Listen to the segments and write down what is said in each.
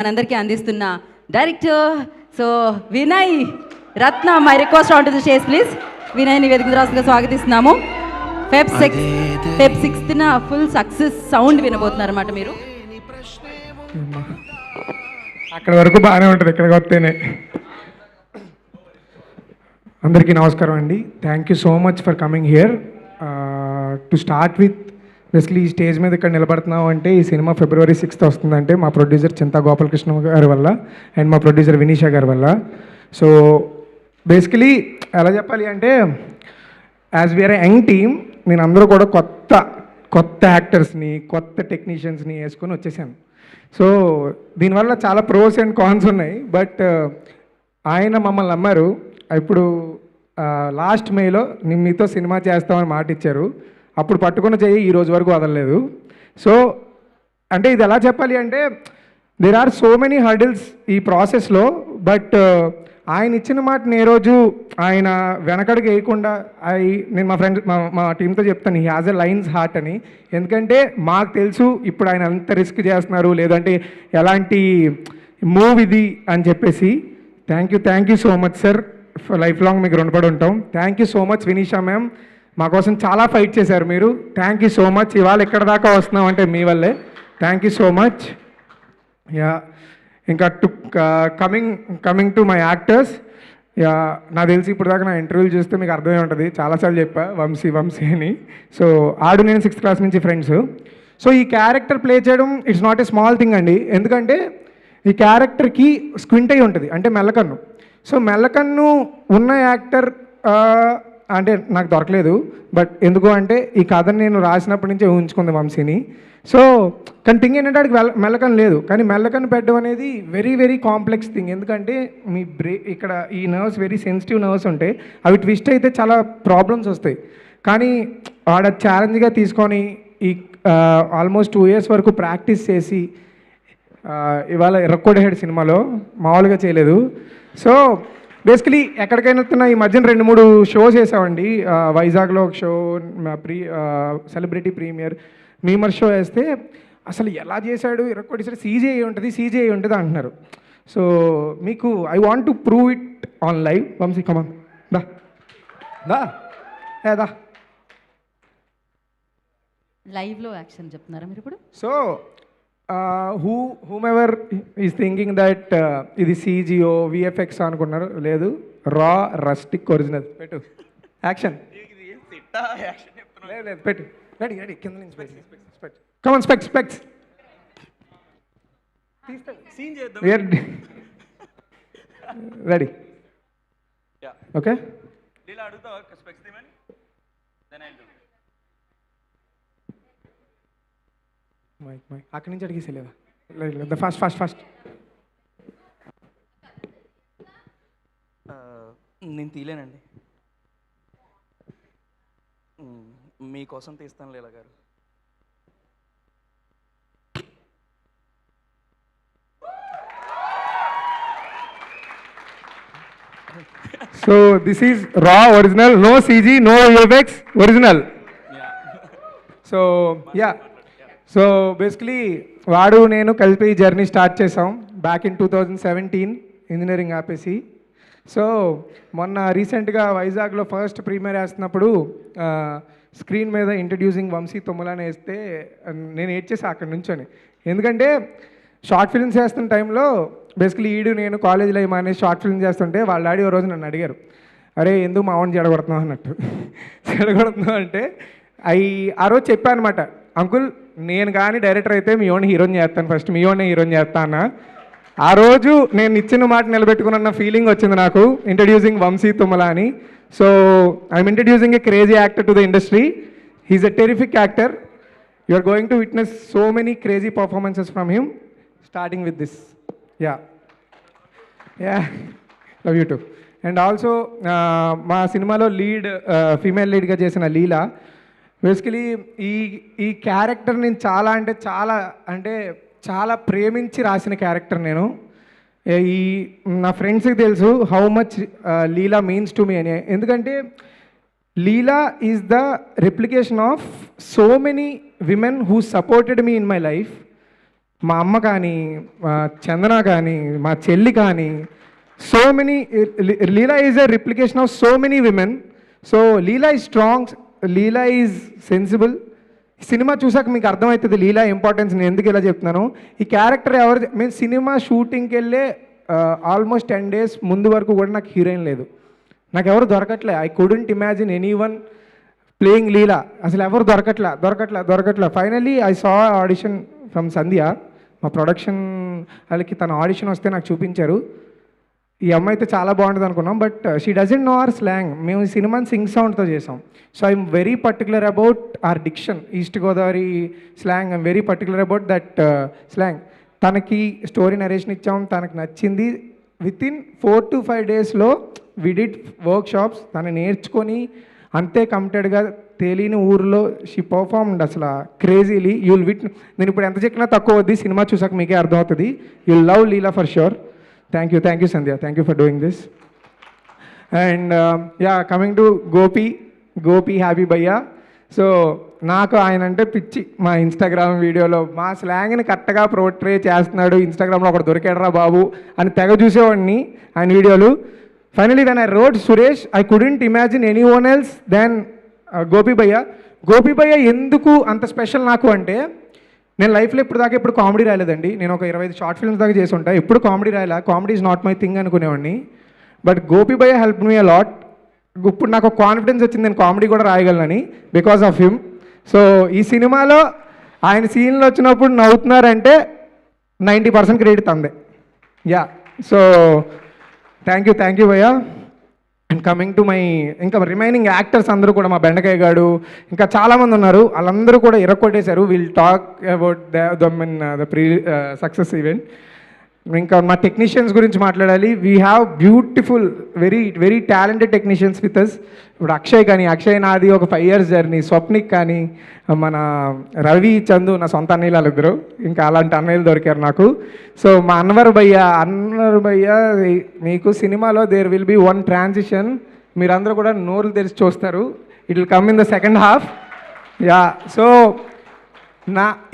మనందరికీ అందిస్తున్న director so Vinay Ratna, my request on to the stage please. వినయ్ని వేదిక రాసుగా స్వాగతిస్తున్నాము. ఫెబ్ 6న ఫుల్ సక్సెస్ సౌండ్ వినబోతున్నారు అన్నమాట. మీరు అక్కడ వరకు బాగానే ఉంటుంది, ఇక్కడికి వస్తేనే. అందరికీ నమస్కారం అండి. Thank you so much for coming here. To start with, basically ఈ స్టేజ్ మీద ఇక్కడ నిలబడుతున్నాం అంటే ఈ సినిమా February 6th వస్తుందంటే మా ప్రొడ్యూసర్ చింతా గోపాలకృష్ణ గారి వల్ల అండ్ మా ప్రొడ్యూసర్ వినీషా గారి వల్ల. సో బేసికలీ ఎలా చెప్పాలి అంటే, యాజ్ వీఆర్ యంగ్ టీమ్, నేను అందరూ కూడా కొత్త యాక్టర్స్ని, కొత్త టెక్నీషియన్స్ని వేసుకొని వచ్చేసాను. సో దీనివల్ల చాలా ప్రోస్ అండ్ కాన్స్ ఉన్నాయి. బట్ ఆయన మమ్మల్ని నమ్మారు. ఇప్పుడు లాస్ట్ మేలో మీతో సినిమా చేస్తామని మాట ఇచ్చారు. అప్పుడు పట్టుకున్న చెయ్యి ఈ రోజు వరకు వదలలేదు. సో అంటే ఇది ఎలా చెప్పాలి అంటే, there are so many hurdles ఈ ప్రాసెస్లో. బట్ ఆయన ఇచ్చిన మాటని ఏ రోజు ఆయన వెనకడికి వేయకుండా నేను మా ఫ్రెండ్స్ మా టీంతో చెప్తాను, he has a lines heart అని. ఎందుకంటే మాకు తెలుసు ఇప్పుడు ఆయన ఎంత రిస్క్ చేస్తున్నారు, లేదంటే ఎలాంటి మూవ్ ఇది అని చెప్పేసి. Thank you so much sir. Life long మీకు రుణపడి ఉంటాం. Thank you so much Vineesha ma'am, మా కోసం చాలా ఫైట్ చేశారు మీరు. Thank you so much. ఇవాళ ఎక్కడ దాకా వస్తున్నాం అంటే మీ వల్లే. Thank you so much. Yeah, ఇంకా coming to my actors. Yeah, నాకు తెలిసి ఇప్పుడు దాకా నా ఇంటర్వ్యూలు చూస్తే మీకు అర్థమై ఉంటుంది. చాలాసార్లు చెప్పా వంశీ అని. సో ఆడు నేను 6th క్లాస్ నుంచి ఫ్రెండ్స్. సో ఈ క్యారెక్టర్ ప్లే చేయడం it's not a small thing అండి. ఎందుకంటే ఈ క్యారెక్టర్కి స్క్వింట్ అయి ఉంటుంది, అంటే మెల్లకన్ను. సో మెల్లకన్ను ఉన్న యాక్టర్ అంటే నాకు దొరకలేదు. బట్ ఎందుకు అంటే ఈ కథను నేను రాసినప్పటి నుంచే ఊహించుకుంది వంశీని. సో కానీ థింగ్ ఏంటంటే వాడికి మెల్లకన్ను లేదు. కానీ మెల్లకన్ను పెట్టడం అనేది వెరీ వెరీ కాంప్లెక్స్ థింగ్. ఎందుకంటే మీ ఇక్కడ ఈ నర్వ్స్ వెరీ సెన్సిటివ్ నర్వ్స్ ఉంటాయి. అవి ట్విస్ట్ అయితే చాలా ప్రాబ్లమ్స్ వస్తాయి. కానీ వాడు ఛాలెంజ్గా తీసుకొని ఈ ఆల్మోస్ట్ 2 years వరకు ప్రాక్టీస్ చేసి ఇవాళ ఎర్రకోడేహెడ్ సినిమాలో మామూలుగా చేయలేదు. సో బేసికలీ ఎక్కడికైనా వెళ్తున్నా ఈ మధ్యన 2-3 షోస్ వేసామండి. వైజాగ్లో ఒక show, celebrity premiere, memer show వేస్తే అసలు ఎలా చేశాడు ఎర్రకోడేసాడు, సీజీఐ ఉంటుంది అంటున్నారు. సో మీకు I want to prove it on live. Vamshi come on, దా లైవ్లో యాక్షన్ చెప్తున్నారా మీరు ఇప్పుడు? So whomever is thinking that ఇది CGO VFX అనుకున్నారు, లేదు, రా రస్టిక్ ఒరిజినల్. పెట్టు యాక్షన్. లేదు పెట్టు, రెడీ కింద నుంచి పెట్టు. కమాన్, స్పెక్స్ రెడీ. ఓకే, మైక్ అక్కడి నుంచి అడిగేసేలేదా? లేదు, ఫాస్ట్. నేను తీలేనండి, మీకోసం తీస్తాను లీలా గారు. So this is raw original, no CG, no VFX, original. So basically వాడు నేను కలిపి ఈ జర్నీ స్టార్ట్ చేసాం బ్యాక్ ఇన్ 2017 ఇంజనీరింగ్ ఆపేసి. సో మొన్న రీసెంట్గా వైజాగ్లో ఫస్ట్ ప్రీమియర్ వేస్తున్నప్పుడు స్క్రీన్ మీద ఇంట్రడ్యూసింగ్ వంశీ తుమ్మలాని వేస్తే నేను ఏడ్చేసా అక్కడి నుంచొని. ఎందుకంటే షార్ట్ ఫిల్మ్స్ చేస్తున్న టైంలో బేసికలీ నేను కాలేజీలో మానేసి షార్ట్ ఫిల్మ్ చేస్తుంటే వాళ్ళ డాడీ ఓ రోజు నన్ను అడిగారు, అరే ఎందుకు మా వాడిని చెడగొడుతున్నావు అన్నట్టు. చెడగొడుతున్నావు అంటే ఆ రోజు చెప్పాను అనమాట, అంకుల్ నేను కానీ డైరెక్టర్ అయితే మీ ఓన్ హీరోని చేస్తాను, ఫస్ట్ మీ ఓన్ హీరోని చేస్తాను. ఆ రోజు నేను ఇచ్చిన మాట నిలబెట్టుకున్న ఫీలింగ్ వచ్చింది నాకు, ఇంట్రడ్యూసింగ్ వంశీ తుమ్మల అని. So I'm introducing a crazy actor to the industry. He is a terrific actor. You are going to witness so many crazy performances from him, starting with this. Yeah, love you too. And also మా సినిమాలో female లీడ్గా చేసిన లీలా. Basically ఈ character నేను చాలా ప్రేమించి రాసిన character నేను. నా ఫ్రెండ్స్కి తెలుసు how much Leela means to me అని. ఎందుకంటే Leela is the replication of so many women who supported me in my life. మా అమ్మ కానీ మా చందన కానీ మా చెల్లి కానీ so many Leela is a replication of so many women. So Leela is strong, Leela is sensible. Cinema చూసాక మీకు అర్థమవుతుంది లీలా ఇంపార్టెన్స్ నేను ఎందుకు ఇలా చెప్తున్నాను. ఈ క్యారెక్టర్ ఎవరు, మేము సినిమా షూటింగ్కి వెళ్ళే ఆల్మోస్ట్ 10 days ముందు వరకు కూడా నాకు హీరోయిన్ లేదు, నాకు ఎవరు దొరకట్లే. I couldn't imagine anyone playing Leela. అసలు ఎవరు దొరకట్లా. Finally I saw audition from Sandhya, మా ప్రొడక్షన్ వాళ్ళకి తన ఆడిషన్ వస్తే నాకు చూపించారు. ఈ అమ్మాయి అయితే చాలా బాగుంటుంది అనుకున్నాం, but she doesn't know our slang. మేము ఈ సినిమాని సింగ్ సౌండ్తో చేసాం. So I'm very particular about our diction, east Godavari slang. I'm very particular about that slang. తనకి స్టోరీ నరేషన్ ఇచ్చాం, తనకు నచ్చింది. వితిన్ 4 to 5 daysలో వి డిడ్ వర్క్ షాప్స్. తను నేర్చుకొని అంతే కమిటెడ్గా తెలియని ఊరిలో షీ పర్ఫార్మ్డ్ అసలు క్రేజీలీ. యూల్ విట్, నేను ఇప్పుడు ఎంత చెప్పినా తక్కువ వద్ది, సినిమా చూసాక మీకే అర్థమవుతుంది. You'll love Leela for sure. Thank you Sandhya, thank you for doing this. And yeah, coming to Gopi happy భయ్యా. సో నాకు ఆయన అంటే పిచ్చి. మా ఇన్స్టాగ్రామ్ వీడియోలో మా స్లాంగ్ని కరెక్ట్గా పోర్ట్రే చేస్తున్నాడు, ఇన్స్టాగ్రామ్లో ఒకటి దొరికాడరా బాబు అని తెగ చూసేవాడిని ఆయన వీడియోలు. Finally when I wrote Suresh, I couldn't imagine anyone else then Gopi bhaiya. ఎందుకు అంత స్పెషల్ నాకు అంటే, నేను లైఫ్లో ఇప్పుడు కామెడీ రాలేదండి. నేను ఒక 25 షార్ట్ ఫిల్మ్స్ దాకా చేసి ఉంటా, ఎప్పుడు కామెడీ రాయలా. Comedy is not my thing అనుకునేవాడిని. బట్ గోపి భయ్య హెల్ప్ మీ అ లాట్. ఇప్పుడు నాకు కాన్ఫిడెన్స్ వచ్చింది నేను కామెడీ కూడా రాయగలనని, బికాస్ ఆఫ్ హిమ్. సో ఈ సినిమాలో ఆయన సీన్లు వచ్చినప్పుడు నవ్వుతున్నారంటే 90% క్రెడిట్ తందే. యా, సో థ్యాంక్ యూ భయ్యా. అండ్ కమింగ్ టు మై ఇంకా రిమైనింగ్ యాక్టర్స్ అందరూ కూడా, మా బెండకాయ గాడు ఇంకా చాలామంది ఉన్నారు, వాళ్ళందరూ కూడా ఇరక్కొట్టేశారు. Will talk about the pre success event. ఇంకా మా టెక్నీషియన్స్ గురించి మాట్లాడాలి. We have beautiful very talented technicians with us. ఇప్పుడు అక్షయ్ నాది ఒక 5 years జర్నీ. స్వప్నిక్ కానీ, మన రవి చందు నా సొంత అన్నయ్యలు వాళ్ళిద్దరు, ఇంకా అలాంటి అన్నయ్యలు దొరికారు నాకు. సో మా అన్వర్ భయ్య మీకు సినిమాలో there will be one transition, మీరందరూ కూడా నోరులు తెరిచి చూస్తారు. It will come in the second half. Yeah, so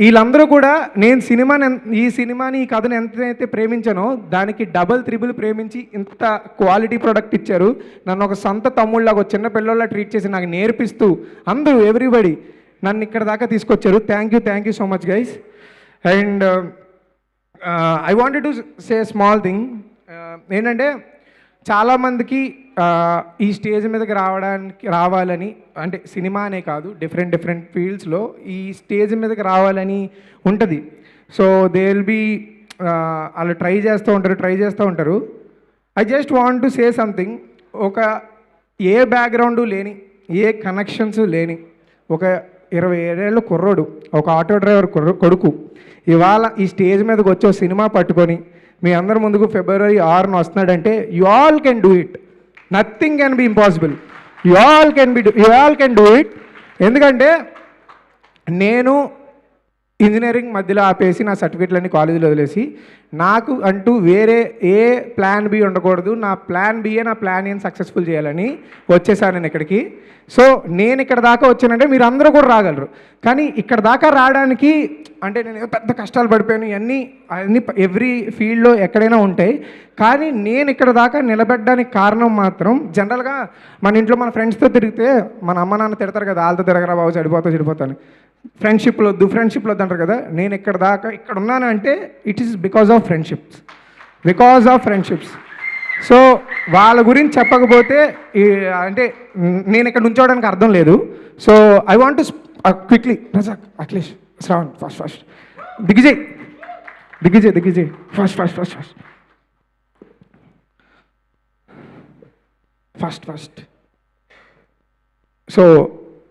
వీళ్ళందరూ కూడా నేను ఈ సినిమాని ఈ కథను ఎంతైతే ప్రేమించానో దానికి డబల్ త్రిబుల్ ప్రేమించి ఇంత క్వాలిటీ ప్రోడక్ట్ ఇచ్చారు. నన్ను ఒక సొంత తమ్ముళ్ళలాగా, ఒక చిన్న పిల్లల్లా ట్రీట్ చేసి నాకు నేర్పిస్తూ అందరూ ఎవ్రీబడి నన్ను ఇక్కడ దాకా తీసుకొచ్చారు. Thank you so much guys. And I wanted to say small thing. ఏంటంటే చాలామందికి ఈ స్టేజ్ మీదకి రావాలని, అంటే సినిమా అనే కాదు, డిఫరెంట్ ఫీల్డ్స్లో ఈ స్టేజ్ మీదకి రావాలని ఉంటుంది. సో దే విల్ బీ వాళ్ళు ట్రై చేస్తూ ఉంటారు. I just want to say something. ఒక ఏ బ్యాక్గ్రౌండు లేని, ఏ కనెక్షన్స్ లేని ఒక 27 ఏళ్ళ కుర్రోడు, ఒక ఆటో డ్రైవర్ కొడుకు ఇవాళ ఈ స్టేజ్ మీదకి వచ్చి సినిమా పట్టుకొని మీ అందరి ముందుకు February 6న వస్తున్నాడంటే you all can do it. Nothing can be impossible. You all can do it. ఎందుకంటే నేను ఇంజనీరింగ్ మధ్యలో ఆపేసి నా సర్టిఫికెట్లన్నీ కాలేజీలో వదిలేసి నాకు అంటూ వేరే ఏ ప్లాన్ బి ఉండకూడదు, నా ప్లాన్ బిఏ నా ప్లాన్ ఏం సక్సెస్ఫుల్ చేయాలని వచ్చేసాను నేను ఇక్కడికి. సో నేను ఇక్కడ దాకా వచ్చానంటే మీరు అందరూ కూడా రాగలరు. కానీ ఇక్కడ దాకా రావడానికి అంటే నేను పెద్ద కష్టాలు పడిపోయాను, అన్నీ ఎవ్రీ ఫీల్డ్లో ఎక్కడైనా ఉంటాయి. కానీ నేను ఇక్కడ దాకా నిలబెట్టడానికి కారణం మాత్రం జనరల్గా మన ఇంట్లో మన ఫ్రెండ్స్తో తిరిగితే మన అమ్మ నాన్న తిడతారు కదా, వాళ్ళతో తిరగరా బాబు చెడిపోతాను, ఫ్రెండ్షిప్లు వద్దు అంటారు కదా. నేను ఇక్కడ ఉన్నాను అంటే it is because of friendships. So వాళ్ళ గురించి చెప్పకపోతే అంటే నేను ఇక్కడ నుంచోవడానికి అర్థం లేదు. So I want to quickly Razak, Akhilesh, Shravan, first Digvijay first. So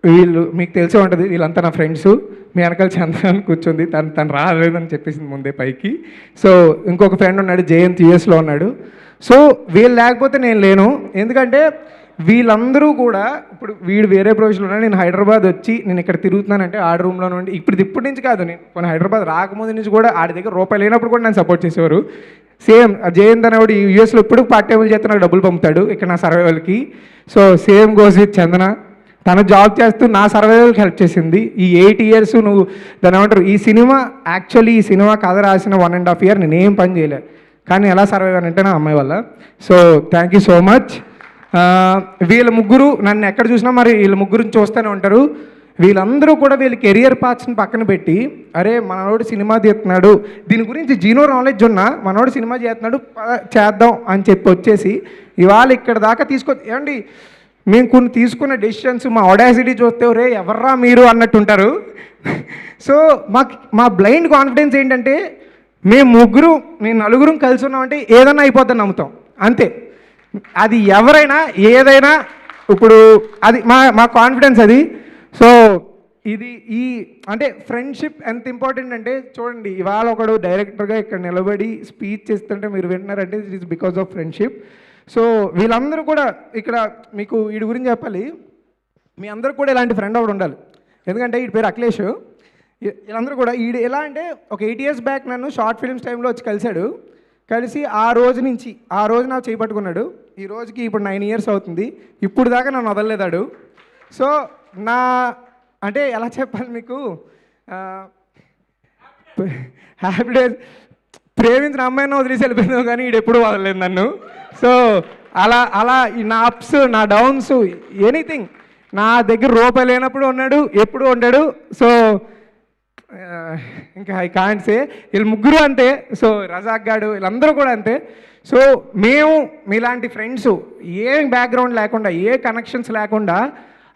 వీళ్ళు మీకు తెలిసే ఉంటుంది, వీళ్ళంతా నా ఫ్రెండ్స్. మీ వెనకాల చంద్రన్ కూర్చుంది, తను రాలేదని చెప్పేసింది ముందే పైకి. సో ఇంకొక ఫ్రెండ్ ఉన్నాడు, జయంత్ యూఎస్లో ఉన్నాడు. సో వీళ్ళు లేకపోతే నేను లేను. ఎందుకంటే వీళ్ళందరూ కూడా ఇప్పుడు వీడు వేరే ప్రొఫెషన్లో ఉన్నాడు, నేను హైదరాబాద్ వచ్చి నేను ఇక్కడ తిరుగుతున్నానంటే ఆడ రూమ్లో నుండి ఇప్పటి నుంచి కాదు, నేను కొన్ని హైదరాబాద్ రాకముందు నుంచి కూడా ఆడి దగ్గర రూపాయలు లేనప్పుడు కూడా నన్ను సపోర్ట్ చేసేవారు. సేమ్ జయంత్ అనేవాడు యూఎస్లో ఇప్పుడు పార్ట్ టైం చేస్తే నాకు డబ్బులు పంపుతాడు ఇక్కడ నా సర్వైవల్కి. సో సేమ్ గోస్ విత్ చందన. తను జాబ్ చేస్తూ నా సర్వైవల్కి హెల్ప్ చేసింది. ఈ 8 years నువ్వు దాని ఏమంటారు, ఈ సినిమా యాక్చువల్లీ ఈ సినిమా కథ రాసిన 1.5 year నేనేం పని చేయలే, కానీ ఎలా సర్వైవ్ అని అంటే నా అమ్మాయి వల్ల. So thank you so much. వీళ్ళ ముగ్గురు నన్ను ఎక్కడ చూసినా మరి వీళ్ళ ముగ్గురిని చూస్తూనే ఉంటారు. వీళ్ళందరూ కూడా వీళ్ళ కెరియర్ పాత్స్ని పక్కన పెట్టి, అరే మనోడు సినిమా తీస్తున్నాడు, దీని గురించి జీనో నాలెడ్జ్ ఉన్నా మనోడు సినిమా చేస్తున్నాడు చేద్దాం అని చెప్పి వచ్చేసి ఇవాళ ఇక్కడ దాకా ఏమండి మేము కొన్ని తీసుకున్న డెసిషన్స్ మా ఆడాసిటీ చూస్తే రే ఎవర్రా మీరు అన్నట్టు ఉంటారు. సో మా బ్లైండ్ కాన్ఫిడెన్స్ ఏంటంటే మేము నలుగురం కలిసి ఉన్నామంటే ఏదన్నా అయిపోద్దని నమ్ముతాం అంతే. అది ఎవరైనా ఏదైనా ఇప్పుడు అది మా కాన్ఫిడెన్స్ అది. సో ఇది అంటే ఫ్రెండ్షిప్ ఎంత ఇంపార్టెంట్ అంటే చూడండి, ఇవాళ ఒకడు డైరెక్టర్గా ఇక్కడ నిలబడి స్పీచ్ చేస్తుంటే మీరు వింటున్నారంటే it is because of friendship. So వీళ్ళందరూ కూడా ఇక్కడ మీకు వీడి గురించి చెప్పాలి, మీ అందరూ కూడా ఇలాంటి ఫ్రెండ్ ఒకడు ఉండాలి. ఎందుకంటే వీడి పేరు అఖిలేష్. వీళ్ళందరూ కూడా ఎలా అంటే ఒక 8 years బ్యాక్ నన్ను షార్ట్ ఫిల్మ్స్ టైంలో వచ్చి కలిసి ఆ రోజు నాకు చేపట్టుకున్నాడు. ఈ రోజుకి ఇప్పుడు 9 years అవుతుంది. ఇప్పుడు దాకా నన్ను వదలలేదాడు. సో అంటే ఎలా చెప్పాలి మీకు, హ్యాపీ డేస్ ప్రేమించిన అమ్మాయిని వదిలేసి వెళ్ళిపోయింది కానీ వీడు ఎప్పుడు వదలలేదు నన్ను. సో అలా నా అప్స్ నా డౌన్స్ ఎనీథింగ్ నా దగ్గర రూపాయి లేనప్పుడు ఉన్నాడు, ఎప్పుడు ఉంటాడు. సో ఇంకా ఐ కాంట్ సే. వీళ్ళు ముగ్గురు అంతే. సో రజాక్ గాడు వీళ్ళందరూ కూడా అంతే. సో మేము మీలాంటి ఫ్రెండ్స్ ఏ బ్యాక్గ్రౌండ్ లేకుండా ఏ కనెక్షన్స్ లేకుండా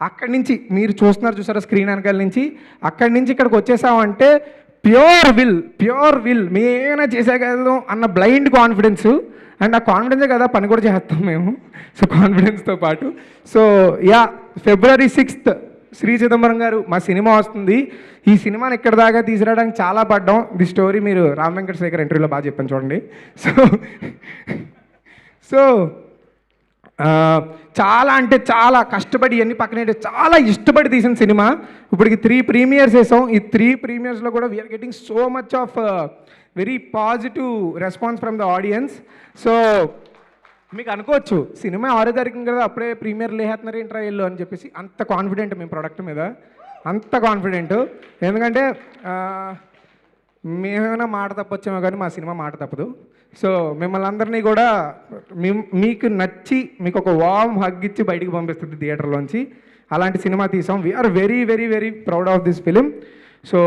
అక్కడి నుంచి మీరు చూసారా స్క్రీన్ వెనకాల నుంచి, అక్కడి నుంచి ఇక్కడికి వచ్చేసామంటే ప్యూర్ విల్ మేమైనా చేసేయగలం అన్న బ్లైండ్ కాన్ఫిడెన్స్. అండ్ ఆ కాన్ఫిడెన్సే కదా పని కూడా చేస్తాం మేము. సో కాన్ఫిడెన్స్తో పాటు so February 6th Shri Chidambaram గారు మా సినిమా వస్తుంది. ఈ సినిమాని ఇక్కడ దాకా తీసుకురావడానికి చాలా పడ్డాం. ది స్టోరీ మీరు రామ్ వెంకటశేఖర్ ఇంటర్వ్యూలో బాగా చెప్పాను చూడండి. సో చాలా అంటే చాలా కష్టపడి ఇవన్నీ పక్కన చాలా ఇష్టపడి తీసిన సినిమా. ఇప్పటికి 3 premieres వేసాం. ఈ 3 premieresలో కూడా we're getting so much of very positive response from the audience. So మీకు అనుకోవచ్చు సినిమా 6వ తారీఖు కదా అప్పుడే ప్రీమియర్ లేహేస్తున్నారు ఏంట్రా ఇల్లు అని చెప్పేసి. అంత కాన్ఫిడెంట్ మేము ప్రోడక్ట్ మీద, అంత కాన్ఫిడెంట్. ఎందుకంటే మేమేమైనా మాట తప్పొచ్చామో కానీ మా సినిమా మాట తప్పదు. సో మిమ్మల్ని అందరినీ కూడా మీకు నచ్చి మీకు ఒక వార్మ్ హగ్ ఇచ్చి బయటికి పంపిస్తుంది థియేటర్లోంచి. అలాంటి సినిమా తీసాం. We're very very very proud of this film. So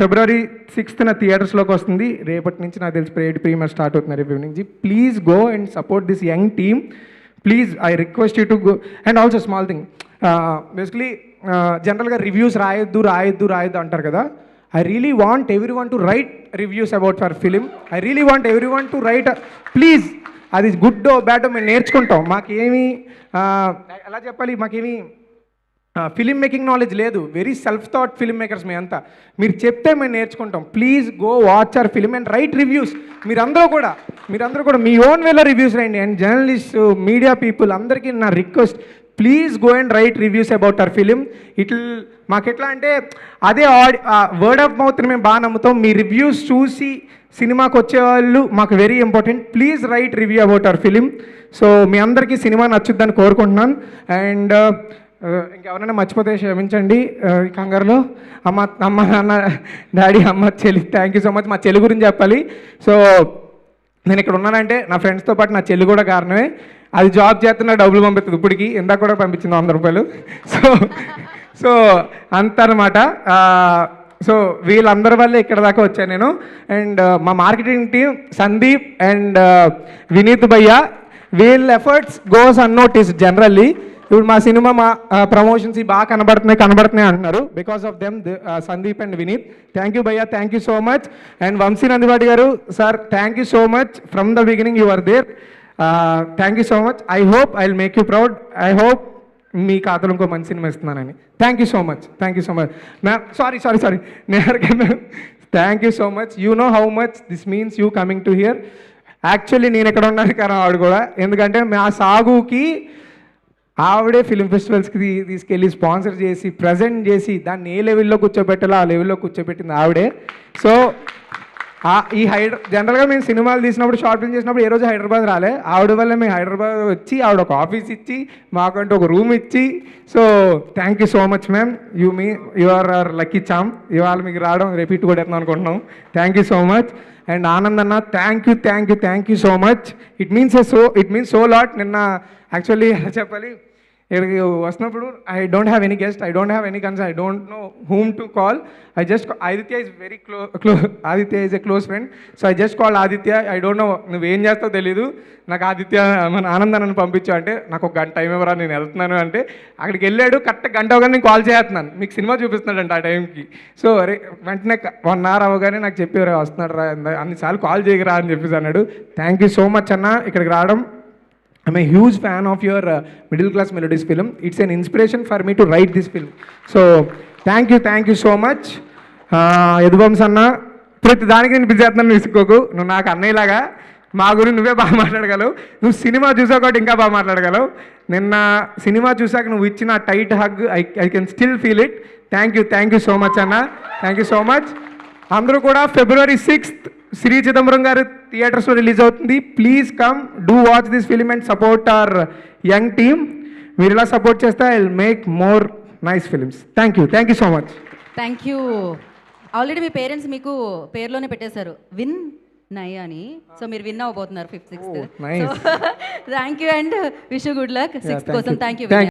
February 6th థియేటర్స్లోకి వస్తుంది. రేపటి నుంచి నాకు తెలిసి 8 premiere స్టార్ట్ అవుతున్నారు రేపు ఈవినింగ్ నుంచి. Please go and support this young team. Please I request you to go. And also small thing, basically జనరల్గా రివ్యూస్ రాయొద్దు అంటారు కదా. I really want everyone to write reviews about our film. I really want everyone to write please. అది good bad మేము నేర్చుకుంటాం. మాకేమీ ఎలా చెప్పాలి, మాకేమీ ఫిలిం మేకింగ్ నాలెడ్జ్ లేదు. Very self thought film makers మీ అంతా. మీరు చెప్తే మేము నేర్చుకుంటాం. Please go watch our film and write reviews. మీరందరూ కూడా మీ ఓన్ వేలో రివ్యూస్ రాయండి. అండ్ జర్నలిస్ట్ మీడియా పీపుల్ అందరికీ నా request, please go and write reviews about our film. మాకెట్లా అంటే అదే వర్డ్ ఆఫ్ మౌత్ని మేము బాగా నమ్ముతాం. మీ రివ్యూస్ చూసి సినిమాకి వచ్చేవాళ్ళు మాకు very important. Please write review about our film. So మీ అందరికీ సినిమా నచ్చుద్దని కోరుకుంటున్నాను. అండ్ ఇంకెవరైనా మర్చిపోతే క్షమించండి కంగారులో. అమ్మ నాన్న డాడీ అమ్మ చెల్లి థ్యాంక్ యూ సో మచ్. మా చెల్లి గురించి చెప్పాలి. సో నేను ఇక్కడ ఉన్నానంటే నా ఫ్రెండ్స్తో పాటు నా చెల్లి కూడా కారణమే. అది జాబ్ చేస్తున్న డబ్బులు పంపిస్తుంది. ఇప్పటికి ఇందాక కూడా పంపించింది 100 రూపాయలు. సో అంత అనమాట. సో వీళ్ళందరి వల్లే ఇక్కడ దాకా వచ్చాను నేను. అండ్ మా marketing team Sandeep and Vineeth bhaiya, వీళ్ళ ఎఫర్ట్స్ గోస్ అన్నోటిస్డ్ జనరల్లీ. ఇప్పుడు మా సినిమా మా ప్రమోషన్స్ బాగా కనబడుతున్నాయి అంటున్నారు. Because of them Sandeep and Vineeth. Thank you భయ్యా, thank you so much. And Vamshi Nandivadi garu sir thank you so much. From the beginning you are there. Thank you so much. I hope I will make you proud. I hope మీ ఖాతాలో ఇంకో మంచి సినిమా ఇస్తున్నానని. Thank you so much. Thank you so much ma'am. Sorry నేహర్కన్నా thank you so much. You know how much this means you coming to hear. Actually నేను ఎక్కడ ఉన్నాను కానీ ఆవిడ కూడా, ఎందుకంటే మా సాగుకి ఆవిడే ఫిలిం ఫెస్టివల్స్కి తీసుకెళ్ళి స్పాన్సర్ చేసి ప్రజెంట్ చేసి దాన్ని ఏ లెవెల్లో కూర్చోబెట్టాలో ఆ లెవెల్లో కూర్చోబెట్టింది ఆవిడే. సో ఈ జనరల్గా మేము సినిమాలు తీసినప్పుడు షార్ట్ ఫిల్మ్ చేసినప్పుడు ఏ రోజు హైదరాబాద్ రాలే. ఆవిడ వల్ల మేము హైదరాబాద్ వచ్చి ఆవిడ ఒక ఆఫీస్ ఇచ్చి మాకంటూ ఒక రూమ్ ఇచ్చి, so thank you so much ma'am. You are lucky charm. ఇవాళ మీకు రావడం రిపీట్ కూడా అవుతుంది అనుకుంటున్నాం. Thank you so much. And Anand అన్న thank you so much. It means so lot. నిన్న యాక్చువల్లీ చెప్పాలి, ఇక్కడికి వస్తున్నప్పుడు I don't have any guest, I don't have any concern, I don't know whom to call. Aditya is very Aditya is a close friend. So I just call Aditya. I don't no నువ్వేం చేస్తావు తెలీదు, నాకు ఆదిత్య మన ఆనందాన్ని పంపించు అంటే, నాకు ఒక గంట టైం ఇవ్వరా నేను వెళ్తున్నాను అంటే, అక్కడికి వెళ్ళాడు. కరెక్ట్ గంట అవగానే నేను కాల్ చేస్తున్నాను, మీకు సినిమా చూపిస్తున్నాడంట ఆ టైంకి. సో అరే వెంటనే 1 hour అవగానే నాకు చెప్పేవారు వస్తున్నాడు రా, అన్నిసార్లు కాల్ చేయరా అని చెప్పేసి అన్నాడు. థ్యాంక్ యూ సో మచ్ అన్న ఇక్కడికి రావడం. I'm a huge fan of your Middle Class Melodies film. It's an inspiration for me to write this film. So, thank you so much. Yaduvansh అన్న, ప్రతి దానికి నేను బిజీ అవుతున్నాను, విసుకోకు. నువ్వు నాకు అన్నయ్యలాగా, మా గురించి నువ్వే బాగా మాట్లాడగలవు. నువ్వు సినిమా చూసావు కాబట్టి ఇంకా బాగా మాట్లాడగలవు. నిన్న సినిమా చూసాక నువ్వు ఇచ్చిన tight hug, I can still feel it. Thank you so much అన్న. Thank you so much. అందరూ కూడా February 6th శ్రీ చిదంబరం గారు థియేటర్స్లో రిలీజ్ అవుతుంది. Please come, do watch this film and support our young team. మీరు ఇలా సపోర్ట్ చేస్తే I will make more nice films. Thank you so much. Thank you. Already మీ parents మీకు పేరులోనే పెట్టేశారు విన్ నై అని. సో మీరు విన్ అవ్వబోతున్నారు 5th, 6th. nice. Thank you and wish good luck 6th కోసం. Thank you.